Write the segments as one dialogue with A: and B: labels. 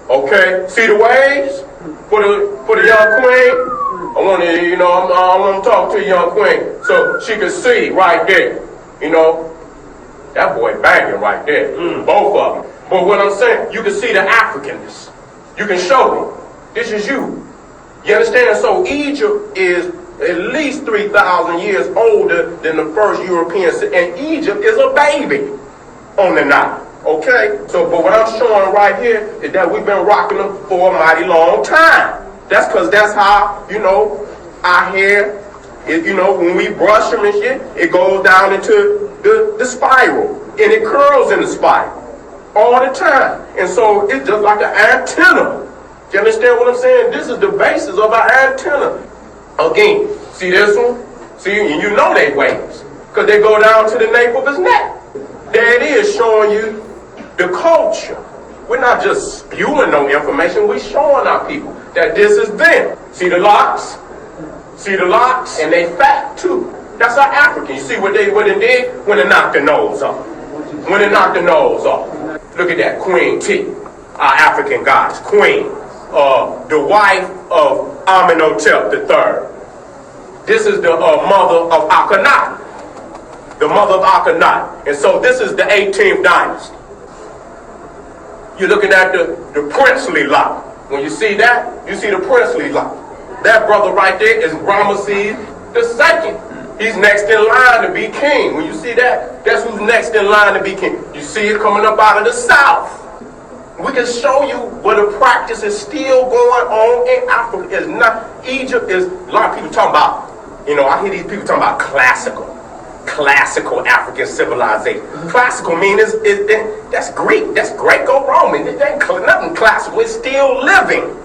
A: Okay, see the waves for the young queen. I want to, I want to talk to the young queen so she can see right there. That boy banging right there, both of them. But what I'm saying, you can see the Africanness. You can show it. This is you. You understand? So Egypt is at least 3,000 years older than the first European city, and Egypt is a baby on the Nile. Okay, so but what I'm showing right here is that we've been rocking them for a mighty long time. That's because that's how, our hair, when we brush them and shit, it goes down into the spiral, and it curls in the spiral all the time. And so it's just like an antenna. You understand what I'm saying? This is the basis of our antenna. Again, see this one? See, and you know they waves, because they go down to the nape of his neck. There it is, showing you the culture. We're not just spewing no information, we're showing our people that this is them. See the locks? See the locks? And they fat too. That's our African. You see what they did? When they knocked the nose off. When they knocked the nose off. Look at that, Queen T, our African goddess, Queen, the wife of Amenhotep III. This is the mother of Akhenaten. The mother of Akhenaten. And so this is the 18th dynasty. You're looking at the princely lock. When you see that, you see the princely lock. That brother right there is Ramesses II. He's next in line to be king. When you see that, that's who's next in line to be king. You see it coming up out of the south. We can show you where the practice is still going on in Africa. It's not, Egypt is, a lot of people talking about, I hear these people talking about classical African civilization. Classical means that's Greek, that's Greco-Roman. It ain't nothing classical, it's still living.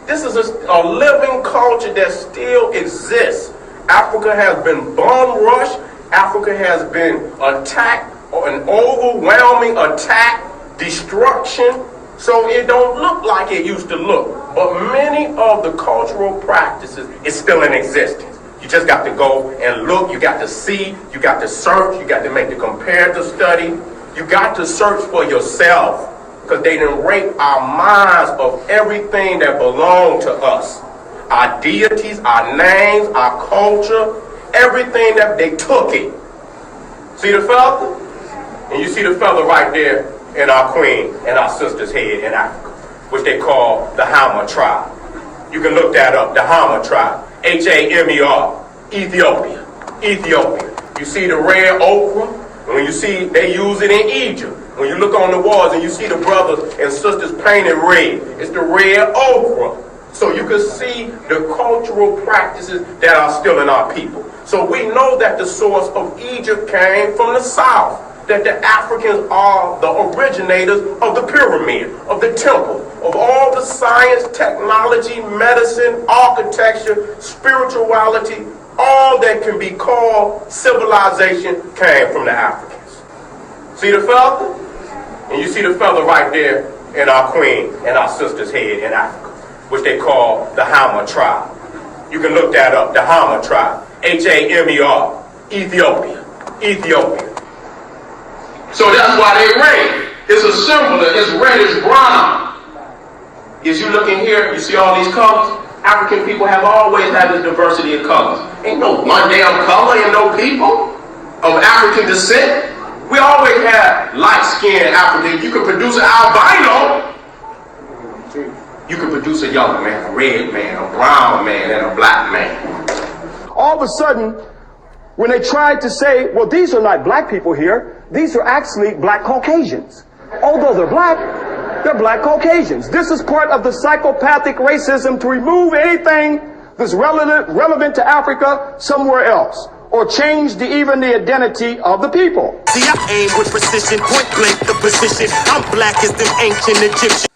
A: This is a living culture that still exists. Africa has been bomb rushed. Africa has been attacked, an overwhelming attack, destruction. So it don't look like it used to look. But many of the cultural practices is still in existence. You just got to go and look, you got to see, you got to search, you got to make the comparative study. You got to search for yourself, because they done rape our minds of everything that belong to us. Our deities, our names, our culture, everything that they took it. See the feather? And you see the feather right there in our queen and our sister's head in Africa, which they call the Hama tribe. You can look that up, the Hama tribe. H-A-M-E-R, Ethiopia. You see the red ochre, and when you see they use it in Egypt. When you look on the walls and you see the brothers and sisters painted red, it's the red ochre. So you can see the cultural practices that are still in our people. So we know that the source of Egypt came from the south, that the Africans are the originators of the pyramid, of the temple, of all the science, technology, medicine, architecture, spirituality, all that can be called civilization came from the Africans. See the feather? And you see the feather right there in our queen and our sister's head in Africa, which they call the Hama tribe. You can look that up, the Hama tribe. H-A-M-E-R, Ethiopia. So that's why they red. It's a symbol, it's reddish brown. As you look in here, you see all these colors? African people have always had this diversity of colors. Ain't no one damn color in no people of African descent. We always have light-skinned Africans. You can produce an albino. You can produce a yellow man, a red man, a brown man, and a black man.
B: All of a sudden, when they tried to say, well, these are not black people here, these are actually black Caucasians. Although they're black Caucasians. This is part of the psychopathic racism to remove anything that's relevant to Africa somewhere else, or change even the identity of the people.
C: See, I aim with precision, point blank the position. I'm black as them ancient Egyptians.